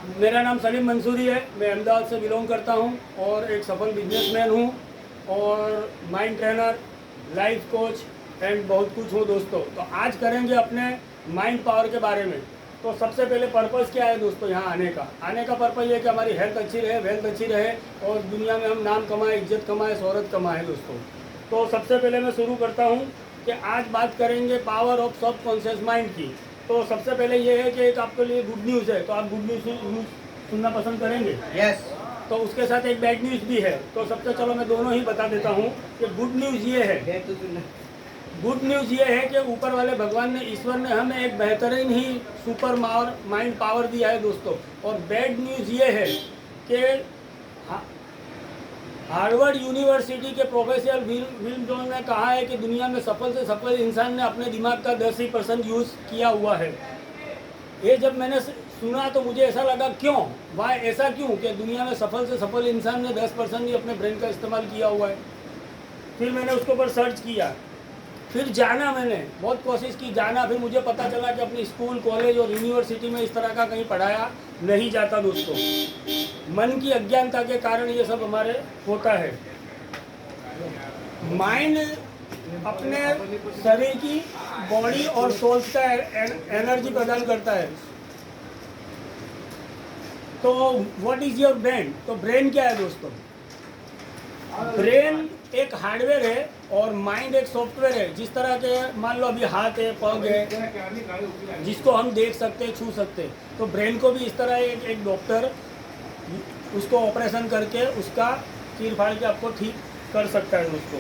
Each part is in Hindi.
मेरा नाम सलीम मंसूरी है। मैं अहमदाबाद से बिलोंग करता हूं और एक सफल बिजनेसमैन हूं और mind trainer, life coach and बहुत कुछ हूं दोस्तों। तो आज करेंगे अपने माइंड पावर के बारे में। तो सबसे पहले पर्पज़ क्या है दोस्तों यहाँ आने का पर्पज़ ये है कि हमारी हेल्थ अच्छी रहे, वेल्थ अच्छी रहे और दुनिया में हम नाम कमाएं, इज्जत कमाएं, शोहरत कमाएं दोस्तों। तो सबसे पहले मैं शुरू करता हूँ कि आज बात करेंगे पावर ऑफ सब कॉन्शियस माइंड की। तो सबसे पहले ये है कि एक आपके लिए गुड न्यूज़ है, तो आप गुड न्यूज़ सुनना पसंद करेंगे? यस। तो उसके साथ एक बैड न्यूज़ भी है। तो सबसे चलो मैं दोनों ही बता देता हूँ कि गुड न्यूज़ ये है, गुड न्यूज़ ये है कि ऊपर वाले भगवान ने, ईश्वर ने हमें एक बेहतरीन ही सुपर माइंड पावर दिया है दोस्तों। और बैड न्यूज़ ये है कि हार्वर्ड यूनिवर्सिटी के प्रोफेसर विल्म जॉन ने कहा है कि दुनिया में सफल से सफल इंसान ने अपने दिमाग का 10% यूज़ किया हुआ है। ये जब मैंने सुना तो मुझे ऐसा लगा क्यों, वाह, ऐसा क्यों कि दुनिया में सफल से सफल इंसान ने 10% ही अपने ब्रेन का इस्तेमाल किया हुआ है। फिर मैंने उसके ऊपर सर्च किया, फिर जाना, मैंने बहुत कोशिश की, जाना। फिर मुझे पता चला कि अपनी स्कूल, कॉलेज और यूनिवर्सिटी में इस तरह का कहीं पढ़ाया नहीं जाता दोस्तों। मन की अज्ञानता के कारण ये सब हमारे होता है। माइंड अपने शरीर की, बॉडी और सोल्स का एनर्जी प्रदान करता है। तो व्हाट इज योर ब्रेन? तो ब्रेन क्या है दोस्तों? ब्रेन एक हार्डवेयर है और माइंड एक सॉफ्टवेयर है। जिस तरह के मान लो अभी हाथ है, पग है, जिसको हम देख सकते, छू सकते, तो ब्रेन को भी इस तरह एक डॉक्टर उसको ऑपरेशन करके उसका चीर फाड़ के आपको ठीक कर सकता है दोस्तों।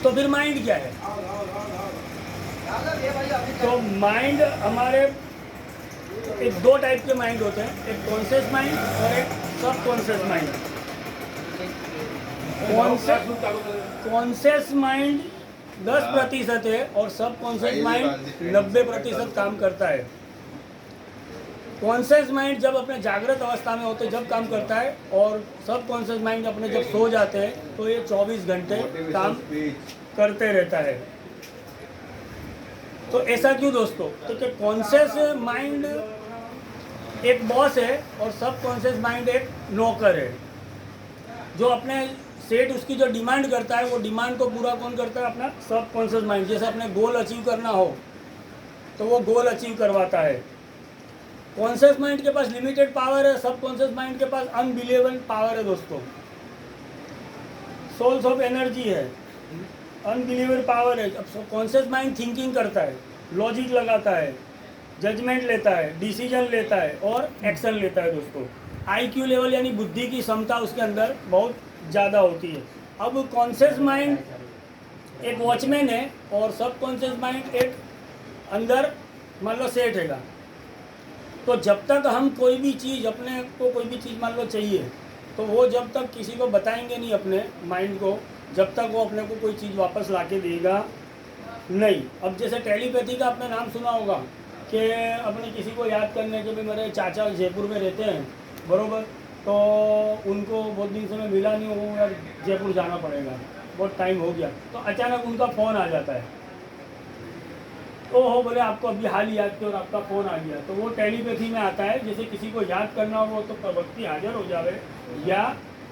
तो फिर माइंड क्या है? तो माइंड हमारे एक दो टाइप के माइंड होते हैं, एक कॉन्शियस माइंड और एक सब कॉन्शियस माइंड। कॉन्शियस माइंड 10% है और सब कॉन्शियस माइंड 90% काम करता है। कॉन्शियस माइंड जब अपने जागृत अवस्था में होते जब काम करता है और सब कॉन्शियस माइंड अपने जब सो जाते हैं तो ये 24 घंटे काम करते रहता है। तो ऐसा क्यों दोस्तों? तो कि कॉन्शियस माइंड एक बॉस है और सब कॉन्शियस माइंड एक नौकर है। जो अपने सेठ उसकी जो डिमांड करता है, वो डिमांड को पूरा कौन करता है? अपना सब कॉन्शियस माइंड। जैसे अपने गोल अचीव करना हो तो वो गोल अचीव करवाता है। कॉन्शियस माइंड के पास लिमिटेड पावर है, सब कॉन्शियस माइंड के पास अनबिलीवेबल पावर है दोस्तों। सोर्स ऑफ एनर्जी है, अनबिलीवेबल पावर है। अब कॉन्शियस माइंड थिंकिंग करता है, लॉजिक लगाता है, जजमेंट लेता है, डिसीजन लेता है और एक्शन लेता है दोस्तों। आईक्यू लेवल यानी बुद्धि की क्षमता उसके अंदर बहुत ज़्यादा होती है। अब कॉन्शियस माइंड एक वॉचमैन है और सब कॉन्शियस माइंड एक अंदर मान लो सेठ है। तो जब तक हम कोई भी चीज़, अपने को कोई भी चीज़ मान लो चाहिए, तो वो जब तक किसी को बताएंगे नहीं अपने माइंड को, जब तक वो अपने को कोई चीज़ वापस ला के देगा नहीं। अब जैसे टेलीपैथी का आपने नाम सुना होगा कि अपने किसी को याद करने के भी, मेरे चाचा जयपुर में रहते हैं बरोबर, तो उनको बहुत दिन से मैं मिला नहीं हूँ यार, जयपुर जाना पड़ेगा, बहुत टाइम हो गया। तो अचानक उनका फ़ोन आ जाता है, तो हो बोले आपको अभी हाल ही याद किया और आपका फ़ोन आ गया। तो वो टेलीपैथी में आता है। जैसे किसी को याद करना हो तो व्यक्ति हाजिर हो जावे या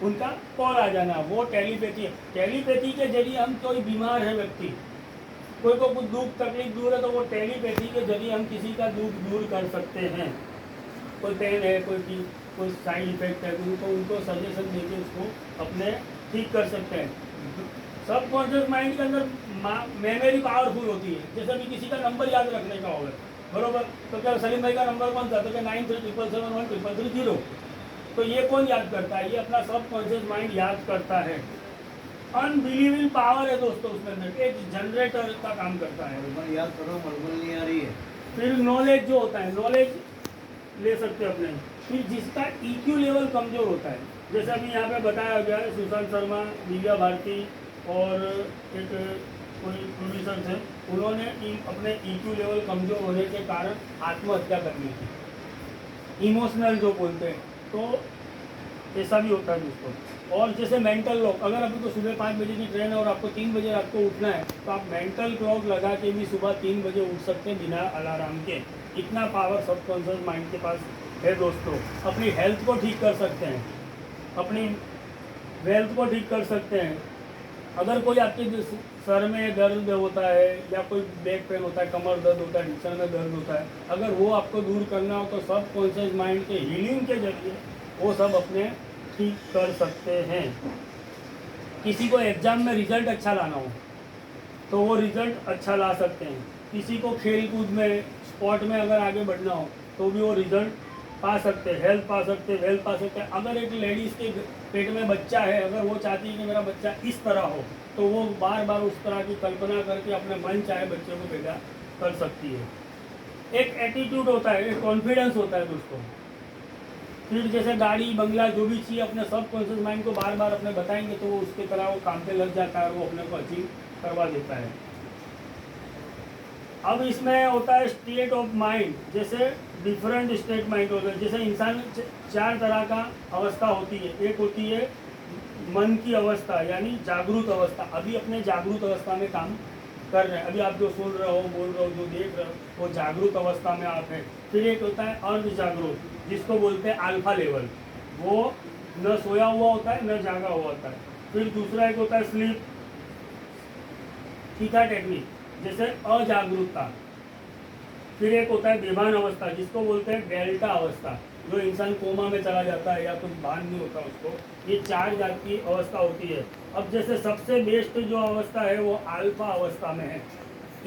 उनका कॉल आ जाना, वो टेलीपैथी है। टेलीपैथी के जरिए हम, कोई बीमार है व्यक्ति, कोई को कुछ दुख तकलीफ दूर है, तो वो टेलीपैथी के जरिए हम किसी का दुख दूर कर सकते हैं। कोई पेन है, कोई साइड इफेक्ट है, तो उनको सजेशन देके उसको अपने ठीक कर सकते हैं। सब कॉन्शियस माइंड के अंदर मेमोरी पावरफुल होती है। जैसे अभी किसी का नंबर याद रखने का होगा बरोबर, तो क्या सलीम भाई का नंबर कौन था? तो क्या 9377713330। तो ये कौन याद करता है? ये अपना सब कॉन्शियस माइंड याद करता है। अनबिलीवेबल पावर है दोस्तों उसके अंदर, एक जनरेटर का काम करता है। याद करो, मलबल नहीं आ रही है। फिर नॉलेज जो होता है, नॉलेज ले सकते हैं अपने। फिर जिसका ईक्यू लेवल कमज़ोर होता है, जैसे अभी यहाँ पे बताया गया है, सुशांत शर्मा, दिव्या भारती और एक कोई प्रोड्यूसर थे, उन्होंने अपने ईक्यू लेवल कमज़ोर होने के कारण आत्महत्या कर ली थी। इमोशनल जो बोलते हैं, तो ऐसा भी होता है दोस्तों। और जैसे मेंटल लॉक, अगर अभी तो सुबह 5 बजे की ट्रेन है और आपको 3 बजे रात को उठना है, तो आप मेंटल क्लॉक लगा के भी सुबह 3 बजे उठ सकते हैं बिना अलार्म के। इतना पावर सबकॉन्शियस माइंड के पास है दोस्तों, अपनी हेल्थ को ठीक कर सकते हैं, अपनी वेल्थ को ठीक कर सकते हैं। अगर कोई आपके सर में दर्द होता है या कोई बैक पेन होता है, कमर दर्द होता है, ढीचण में दर्द होता है, अगर वो आपको दूर करना हो तो सब कॉन्शियस माइंड के हीलिंग के जरिए वो सब अपने ठीक कर सकते हैं। किसी को एग्ज़ाम में रिजल्ट अच्छा लाना हो तो वो रिजल्ट अच्छा ला सकते हैं। किसी को खेल कूद में, स्पोर्ट में अगर आगे बढ़ना हो तो भी वो रिजल्ट पा सकते हैं, हेल्थ पा सकते हैं, वेल्थ पा सकते हैं। अगर एक लेडीज़ के पेट में बच्चा है, अगर वो चाहती है कि मेरा बच्चा इस तरह हो, तो वो बार बार उस तरह की कल्पना करके अपने मन चाहे बच्चे को पैदा कर सकती है। एक एटीट्यूड होता है, एक कॉन्फिडेंस होता है दोस्तों। फिर जैसे गाड़ी बंगला जो भी चीज़ अपने सब कॉन्शियस माइंड को बार बार अपने बताएंगे तो वो उसके तरह वो काम पे लग जाता है, वो अपने को अचीव करवा देता है। अब इसमें होता है स्टेट ऑफ माइंड, जैसे डिफरेंट स्टेट माइंड होता है। जैसे इंसान चार तरह का अवस्था होती है। एक होती है मन की अवस्था, यानी जागरूक अवस्था। अभी अपने जागरूक अवस्था में काम कर रहे हैं, अभी आप जो सुन रहे हो, बोल रहे हो, जो देख रहे हो, वो जागरूक अवस्था में आप हैं। फिर एक होता है अर्ध जागरूक, जिसको बोलते हैं अल्फा लेवल, वो न सोया हुआ होता है न जागा हुआ होता है। फिर दूसरा एक होता है स्लीप थीटा टेक्निक, जैसे अजागरूकता। फिर एक होता है बेभान अवस्था, जिसको बोलते हैं डेल्टा अवस्था, जो इंसान कोमा में चला जाता है या कुछ भान नहीं होता उसको। ये चार जात की अवस्था होती है। अब जैसे सबसे बेस्ट जो अवस्था है वो अल्फा अवस्था में है।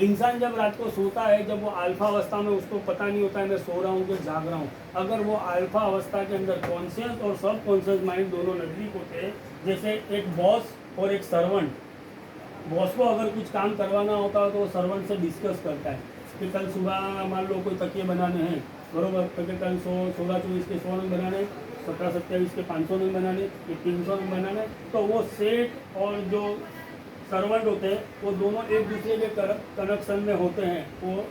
इंसान जब रात को सोता है, जब वो अल्फा अवस्था में, उसको पता नहीं होता है मैं सो रहा हूँ कि जाग रहा हूँ। अगर वो अल्फा अवस्था के अंदर कॉन्शियस और सब कॉन्शियस माइंड दोनों नजदीक होते हैं, जैसे एक बॉस और एक सर्वेंट। बॉस को अगर कुछ काम करवाना होता है तो वो सर्वेंट से डिस्कस करता है कि कल सुबह मान लो कोई तकिए बनाने हैं, बरोबर, तो कल 16-24 के 100 नंग बनाने, 17-27 के 500 नंग बनाने, ये 300 नंग बनाने। तो वो सेठ और जो सर्वेंट होते हैं वो दोनों एक दूसरे के कनेक्शन में होते हैं। वो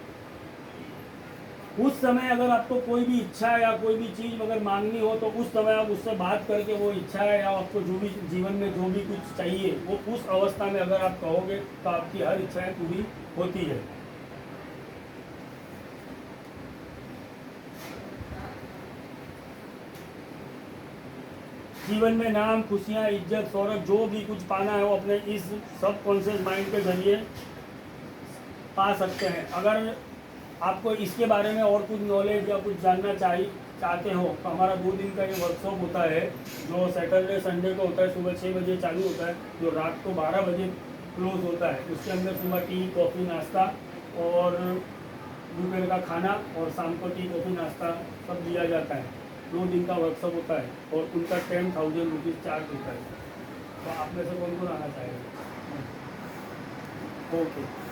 उस समय अगर आपको कोई भी इच्छा या कोई भी चीज़ अगर मांगनी हो तो उस समय आप उससे बात करके वो इच्छा है या आपको जो भी जीवन में जो भी कुछ चाहिए वो उस अवस्था में अगर आप कहोगे तो आपकी हर इच्छाएं पूरी होती है। जीवन में नाम, खुशियाँ, इज्जत, शौहरत जो भी कुछ पाना है वो अपने इस सब कॉन्शियस माइंड के जरिए पा सकते हैं। अगर आपको इसके बारे में और कुछ नॉलेज या कुछ जानना चाहते हो तो हमारा 2 दिन का ये वर्कशॉप होता है, जो सैटरडे संडे को होता है। सुबह 6 बजे चालू होता है, जो रात को 12 बजे क्लोज होता है। उसके अंदर सुबह टी, कॉफ़ी, नाश्ता और दोपहर का खाना और शाम को टी, कॉफ़ी, नाश्ता सब दिया जाता है। 2 दिन का वर्कशॉप होता है और उनका 10,000 रुपीज़ चार्ज होता है। तो आप में से कौन कौन आना चाहेगा? ओके।